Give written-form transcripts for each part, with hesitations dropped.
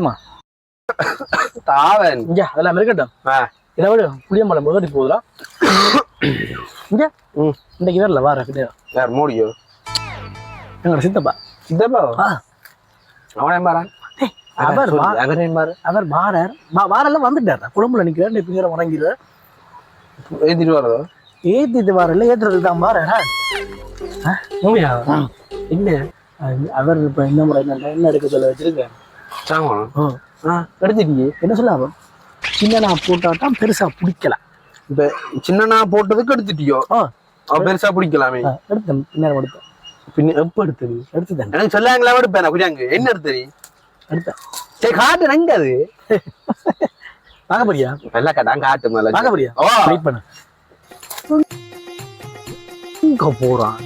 அம்மா தாவன் இங்க அதெல்லாம் இருக்கட்டும் இதை விட புளியம்பழம் முதடி போகுதா இங்க இன்னைக்கு வரல வார யார் மோடியோ எங்களோட சித்தப்பா அவன் பாரு அவர் வாரர் வாரெல்லாம் வந்துட்டார் குழம்புல நிக்கிறார் பிங்கிற வணங்கிறார் ஏத்திட்டு வரதோ ஏத்திட்டு வரல ஏத்துறதுக்கு தான் வாரா என்ன அவர் இப்ப என்ன முறை என்ன எடுக்க சொல்ல வச்சிருக்கேன் எடுத்துட்டீங்க என்ன சொல்ல அவன் சின்ன போட்டாதான் பெருசா பிடிக்கல இப்ப சின்ன போட்டதுக்கு எடுத்துட்டியோ பெருசா பிடிக்கலாமே எடுத்தேன் பின்னாடி எடுத்தேன் பின்ன எப்ப எடுத்தது எடுத்துட்டேன் எனக்கு சொல்லாங்களா எடுப்பேன் குடியாங்க என்ன எடுத்தது எடுத்தேன் சரி காட்டு நங்க அது பார்க்க போறியா வெள்ளை காட்டான் காட்டு மேல பார்க்க போறியா வெயிட் பண்ணு இங்க போறான்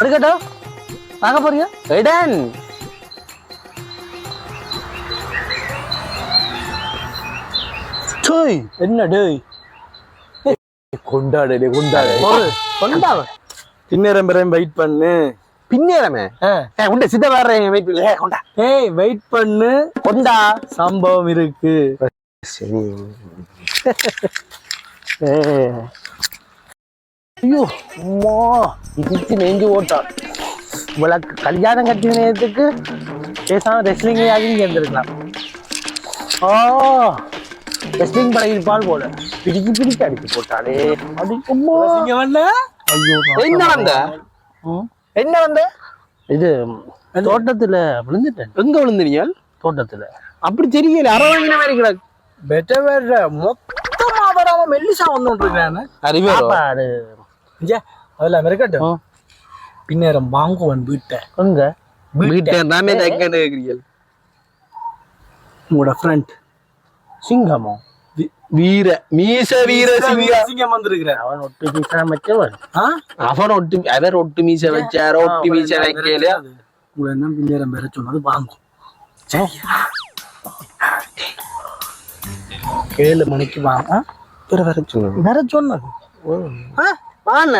எடுக்கட்டும் பார்க்க போறியா எடன் என்ன டேய் கொண்டாடு கொண்டாவ பின்னேரம் வெயிட் பண்ணு பின்னேரமே உண்ட சித்த வர்றேன் வெயிட் பண்ணு கொண்டா ஏய் வெயிட் பண்ணு கொண்டா சம்பவம் இருக்கு சரி ஐயோ அம்மா இதுக்கு நெஞ்சு ஓட்டான் இவ்வளவு கல்யாணம் கட்டின நேரத்துக்கு பேசாம ரெஸ்லிங் ஆகி இருந்திருக்கலாம் ரெஸ்லிங் பழகிருப்பால் போல பிடிச்சு அடிச்சு போட்டாலே அடிக்கும்போ ஐயோ என்ன வந்த இது தோட்டத்துல விழுந்துட்டேன் எங்க விழுந்தீங்க தோட்டத்துல அப்படி தெரியல அரவாங்கின மாதிரி கிடக்கு பெட்ட மொத்தமா வராம மெல்லிசா வந்துருக்கானு சாப்பாடு அதெல்லாம் இருக்கட்டும் பின்னேரம் வாங்குவன் வீட்டை எங்க வீட்டை நாமே எங்கன்னு கேக்குறீங்க உங்களோட ஃப்ரெண்ட் சிங்கமோ வீர சிங்கம் வந்திருக்கிறேன் அவன் ஒட்டு மீசா வச்சவன் அவர் ஒட்டு மீச வச்சாரோ ஒட்டு மீச வைக்கலையா உங்களை என்ன பின்னேரம் வேற சொன்னது வாங்கும் 7 மணிக்கு வாங்க வேற சொன்னது வாங்க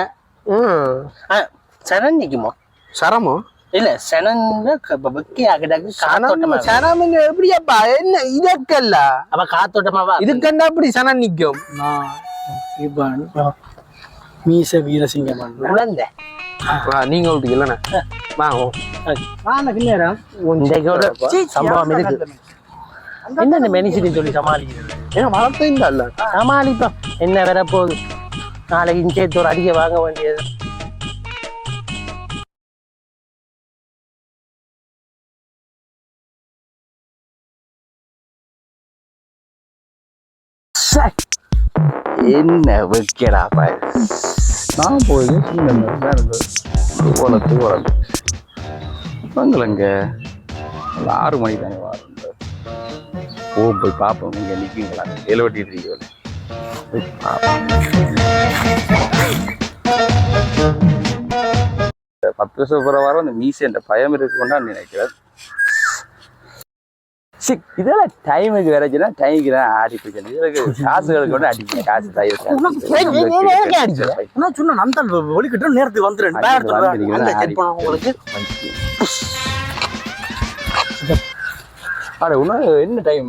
சரண் நிக்குமா சரமோ இல்ல சனன்னு எப்படியாப்பா என்ன இதற்கல்ல அவ காத்தோட்டமாவா இதுக்கண்டா அப்படி சனம் நிக்கும் மீச வீரசிங்கம் உழந்த நீங்க விட்டீங்க இல்லண்ணா சம்பவம் இருக்கு என்ன மெனிசிட்டி சொல்லி சமாளிக்கிறது ஏன்னா வளர்த்தே இல்ல சமாளிப்போம் என்ன வேற போகுது நாளைக்கு சேர்த்து ஒரு அடிக்க வாங்க வேண்டியது என்ன வைக்கடா நான் போய் பங்களங்க 6 மணி தானே வாரம் போய் பார்ப்போம் இங்க நிற்குங்களா எழுவட்டிட்டு இருக்கீங்க போய் பார்ப்போம் 10 வருஷம் போற வாரம் அந்த மீசை அந்த பயம் இருக்குன்னா நினைக்கிறேன் இதெல்லாம் டைமுக்கு வரைச்சுன்னா டைமுக்கு தான் ஆடி போயிட்டு இதுக்கு காசுகளுக்கு கூட அடிக்கணும் காசு சொன்ன நந்தன் ஒலிக்கிட்டு நேரத்துக்கு வந்துடுறேன் என்ன டைம்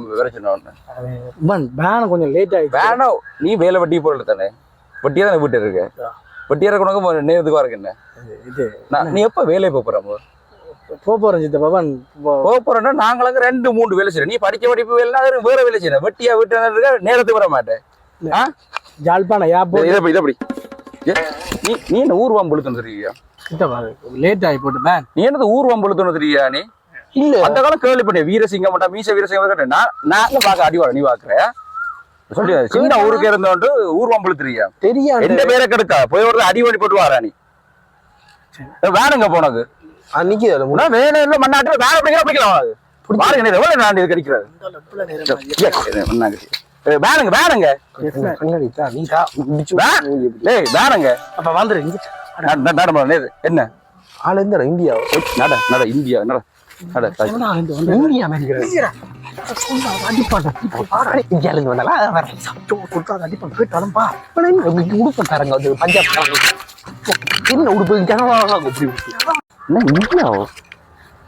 வேணும் கொஞ்சம் லேட் ஆகி வேணும் நீ வேலை வட்டி போடல தானே வட்டியா தானே வீட்டு இருக்க வட்டியா இருக்கணும் நேரத்துக்கு வரக்கு என்ன இது நீ எப்ப வேலையை போறோம் போறேன் சித்தப்பவன் போறோம்னா நாங்களுக்கு 2-3 வேலை செய்யறோம் நீ படிக்க படிப்பு வேலைனா வேற வேலை செய்யணும் வெட்டியா வீட்டு நேரத்துக்கு வர மாட்டேன் ஜாழ்ப்பாணம் இதை நீ என்ன ஊர்வாம்புழுத்தணும் தெரியா லேட் ஆகி போட்டு நீ என்னது ஊர்வாம்புழுத்தணும் தெரியா நீ இல்ல அந்த காலம் கேள்விப்பட்டேன் வீரசிங்கம் மாட்டா மீச வீரசிங்கம் நான் பாக்க அடிவாட நீ பாக்குற சொல்லி சின்ன ஊருக்கு இருந்தோண்டு ஊர்வாம்புழு தெரியா எந்த பேரை கெடுக்கா போய் ஒரு அடிவாடி போட்டு வாரா நீ வேணுங்க போனது அன்னைக்கு வேலை இல்ல மண்ணாட்டு வேலை பிடிக்கலாம் பாருங்க எவ்வளவு நான் இது கிடைக்கிறது வேணுங்க வேணுங்க வேணுங்க அப்ப வந்துரு என்ன ஆள் எந்த இந்தியா நட இந்தியா நட இந்தியா பஞ்சாப் என்ன உடுப்பு என்ன இந்தியா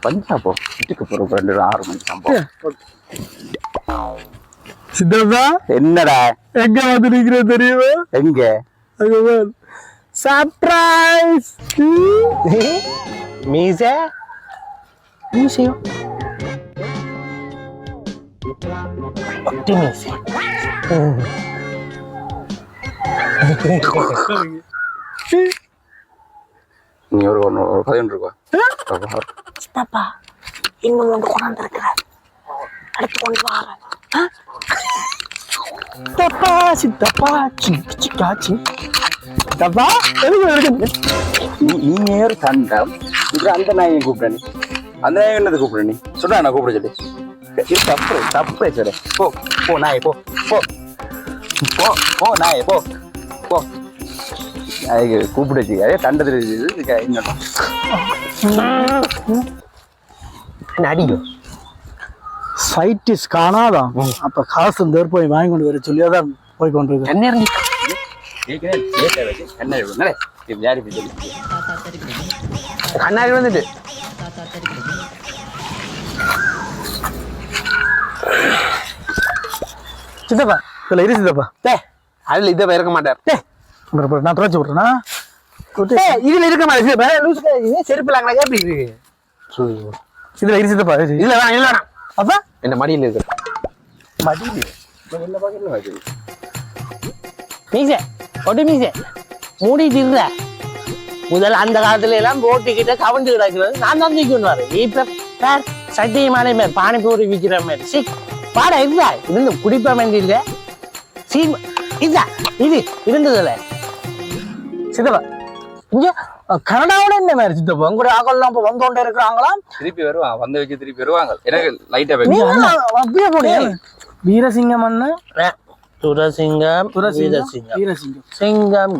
பஞ்சாபோ வீட்டுக்கு போறோம் 6 மணி சம்பவம். சித்தப்பா என்னடா எங்க வந்து நிக்கிற தெரியுமா? எங்க சர்ப்ரைஸ். மீசை மீசையோ ஒட்டி மீசை. நீ ஒரு கதை ஒன்று இருக்கா? சித்தப்பா இன்னும் ஒன்று கொண்டாந்து இருக்கிறார், அடுத்து கொண்டு வர. சித்தப்பா சித்தப்பா சிக்கா சித்தப்பா நீ நேரு தண்டம் இது அந்த நாயை கூப்பிட நீ அந்த நாயை என்னது கூப்பிட நீ சொல்றா நான் கூப்பிட சொல்லி இது தப்பு தப்பு சார். போ போ நாயை போ போ போ போ நாயை போ போ நாய்க்கு கூப்பிட வச்சு அதே தண்டத்தில் இன்னும் அடிக்கும். சைட்டிஸ் காணாதான். அப்ப காசு இந்த போய் வாங்கி கொண்டு வர சொல்லியாதான் போய் கொண்டு இருக்கு. கண்ணாடி வந்துட்டு சித்தப்பா இதுல இரு சித்தப்பா. அதுல இதை இருக்க மாட்டார். நான் துறைச்சு விட்றேன்னா இதுல இருக்க மாட்டேன். செருப்பிலாங்களா எப்படி இருக்கு? இதுல இரு சித்தப்பா. இல்ல வேணாம் இல்ல வேணாம். அப்பா என்ன மடியில் இருக்கு மடியில் மீசை ஒட்டு மீசை மூடிட்டு இருந்த முதல்ல அந்த காலத்துல எல்லாம் ரோட்டுக்கிட்ட கவண்டு கிடக்கிறது நான் தான் தூக்கிடுவாரு. இப்ப பேர் சட்டி மாலை மேல் பானிபூரி விற்கிற மாதிரி சி பாட இருந்தா இருந்து குடிப்ப வேண்டி இல்ல சீ இதா இது இருந்ததுல சித்தப்பா இங்க கனடாவோட என்ன மாதிரி சித்தப்பா உங்களுடைய ஆகலாம் இப்ப வந்தோண்டே இருக்கிறாங்களாம். திருப்பி வருவான் வந்த வச்சு திருப்பி வருவாங்க. எனக்கு லைட்டா அப்படியே போடு. வீரசிங்கம் அண்ணன் துரசிங்கம் வீரசிங்கம் சிங்கம்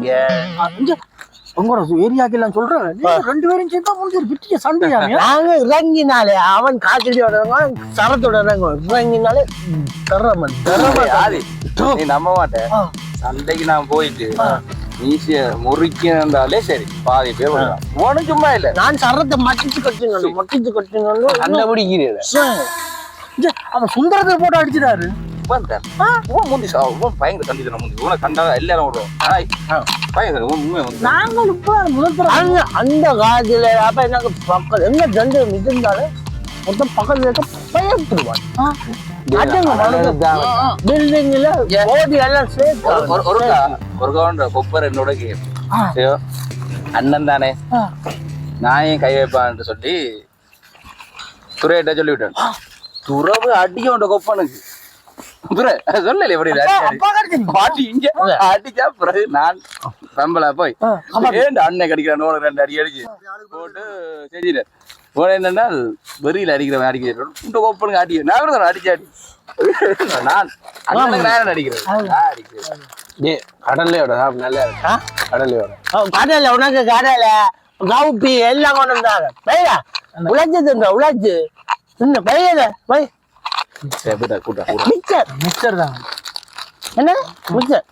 உங்களோட ஏரியாக்கெல்லாம் சொல்றேன். 2 பேரும் சேர்ந்தா முடிஞ்சு விட்டிய சண்டையா? நாங்க இறங்கினாலே அவன் காய்ச்சடி சரத்தோட இறங்கினாலே நீ நம்ப மாட்டேன். சண்டைக்கு நான் போயிட்டு ஈஸியா முறிக்கினாலே சரி பாதி பேர் வரலாம். ஒன்னும் சும்மா இல்ல நான் சரத்தை மட்டிச்சு கட்டுங்க அந்த பிடிக்கிறேன். அவன் சுந்தரத்தை போட்டு அடிச்சிட்டாரு. பயங்கர சண்டி முந்தி கண்டா எல்லாரும் விடுவோம். நாங்கள் இப்ப அந்த காலத்துல அப்ப எனக்கு பக்கம் எங்க ஜண்டு மிதிந்தாலும் மொத்தம் பக்கத்துல இருக்க பயப்படுவான். பில்டிங்ல ஓடி எல்லாம் ஒரு கொப்பர் என்னோட அண்ணன் தானே நான் ஏன் கை வைப்பான்னு சொல்லி துறையிட்ட சொல்லிவிட்டேன். துறவு அடிக்க கொப்பனுக்கு துறை சொல்லல எப்படி அடிச்சா பிறகு நான் ரம்பலா போய் அண்ணன் கடிக்கிறான் 2 அடி அடிச்சு போட்டு செஞ்சிட்டேன். போன என்னன்னா வெறியில அடிக்கிறவன் அடிக்கிறேன் இந்த கொப்பனுக்கு அடி நான் அடிச்சு அடி நான் அண்ணனுக்கு அடிக்கிறேன் அடிக்கிறேன். கடலையோட நல்லா இருக்கா? கடலை உனக்கு கடலை கவுப்பி எல்லாம் கொண்டு வந்தாங்க. பையா உழைச்சது உழைச்சு இந்த பையத பை மிக்சர் மிக்சர் தான் என்ன மிக்சர்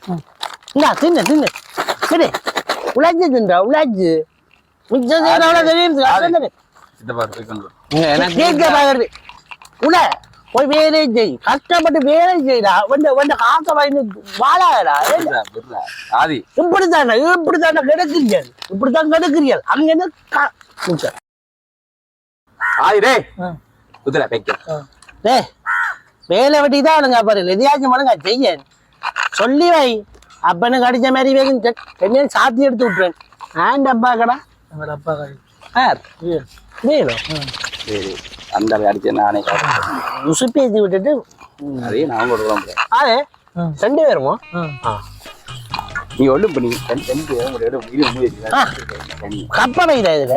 இந்தா தின்னு தின்னு சரி உழைச்சு தின்றா உழைச்சு மிக்சர் தெரியும். கேட்க பாக்குறது உன போய் வேலை செய் கஷ்டப்பட்டு வேலை செய்யடா வந்து காசை வாங்கி வாழாடா. இப்படித்தானே கிடைக்கிறீர்கள் இப்படித்தான் கிடைக்கிறீர்கள் அங்க என்ன மிக்சர் வேலை வெட்டி தான் அவனுங்க பாரு எதையாச்சும் பண்ணுங்க செய்ய சொல்லி வை. அப்பனு கடிச்ச மாதிரி வேணும் சாத்தி எடுத்து விட்டுறேன். ஆண்ட் அப்பா கடா எங்களோட அப்பா கடை வேணும் அந்த அடிச்ச நானே உசுப்பி ஏற்றி விட்டுட்டு அதே நான் கொடுக்கலாம். அதே 2 பேருமோ நீ ஒன்றும் பண்ணி கப்பனை இதா இதுல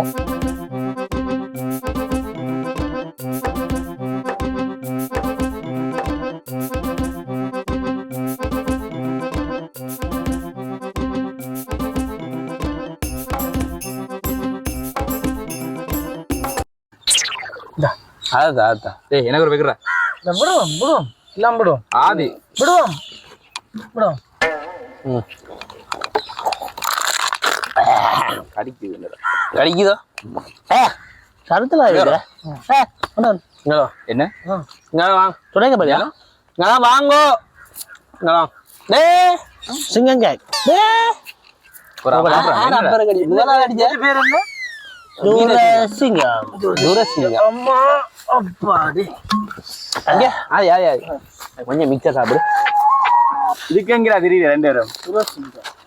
அதான் எனக்கு ஒரு வைக்கிறேன். விடுவோம் விடுவோம் எல்லாம் விடுவோம் ஆதி விடுவோம் விடுவோம் கடிக்குது கடிக்குதோ கருத்துல என்ன துடைக்க பாரியா வாங்கோ டே சிங்கம் கேக் தூரசிங்கம் அம்மா அப்பாடி கொஞ்சம் மிச்ச சாப்பிடு இதுக்குங்கிறா தெரியல 2 பேரும்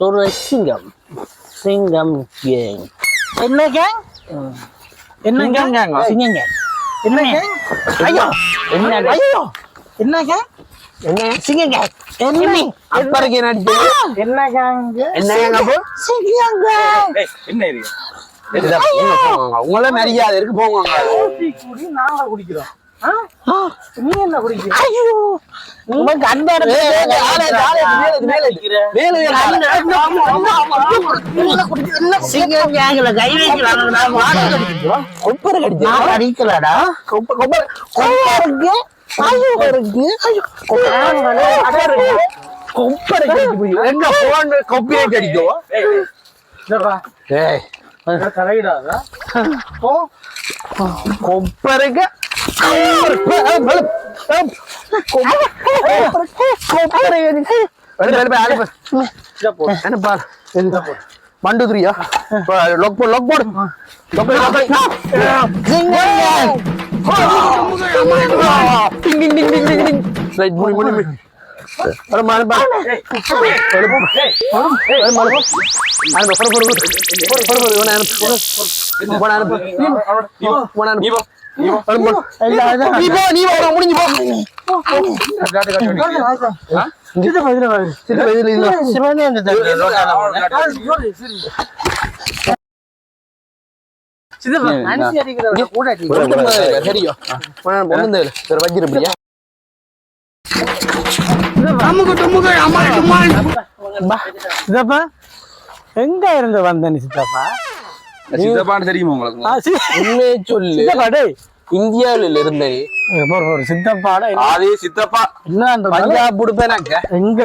துரசிங்கம் சிங்கம் கேங் என்ன கேங் என்ன கேங் சிங்கம் கேங் என்ன கேங் ஐயோ என்ன ஐயோ என்ன கேங் என்ன சிங்கம் கேங் என்ன அப்பருக்கு என்ன அடிச்சு என்ன கேங் என்ன கேங் அப்போ சிங்கம் கேங் என்ன இது உங்கள மரியாதை இருக்கு போங்க குடி நாங்க குடிக்கிறோம் நீ என்ன குடிக்கிற ஐயோ உனக்கு அந்த சிங்கம் கேங்ல கை வைக்கிறாங்க கொப்பரை அடிக்கலடா கொப்பருக்கு எங்க போன் காப்பிரைட் அடிக்கும் கொப்பருக்கு மண்டுதுரியா லொக் போடு எங்க இருந்து வந்த நீ சித்தப்பா சித்தப்பான்னு தெரியுமா உங்களுக்கு உண்மையை சொல்லு இந்தியாவில இருந்த சித்தப்பாட ஆதி சித்தப்பா என்ன பஞ்சாப் கொடுப்பேன் எங்க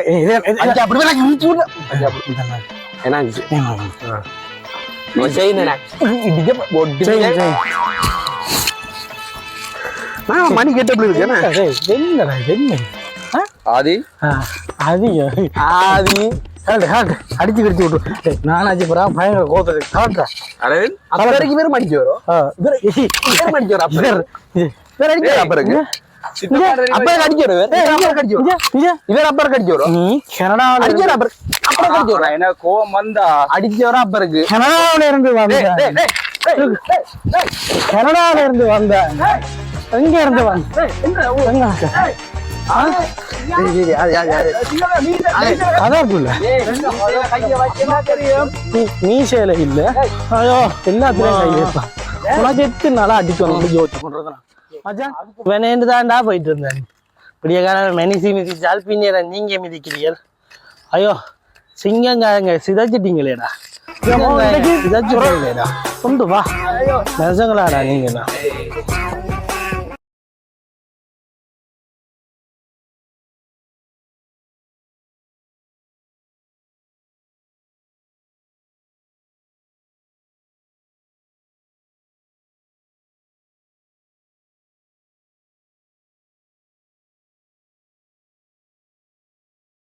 மணி கேட்டப்படி இருக்கு ஆதி ஆதி ஆதி அடிச்சு கடிச்சு விட்டு நானாச்சு போறேன் பயங்கர கோத்தது காட்டுறேன் அப்பருக்கு பேரும் அடிச்சு வரும் அடிச்சு வரும் அப்பருக்கு கனடாவில இருந்து வந்த எங்க இருந்து மீசையில இல்ல ஐயோ எல்லாத்துலயும் கை வைப்பான் உனக்கு எத்தனை நாளா அடிக்கணும் யோசிச்சு பண்றதுனா வேணேண்டு தான்டா போயிட்டு இருந்தேன் இப்படியே காலம் மெனிசி மிதிச்சால் பின்னிற நீங்க மிதிக்கிறீர்கள் ஐயோ சிங்கங்காரங்க சிதைச்சிட்டீங்களேடா சிதைச்சிட்டீங்களேடா கொண்டு வா நெசங்களாடா நீங்கடா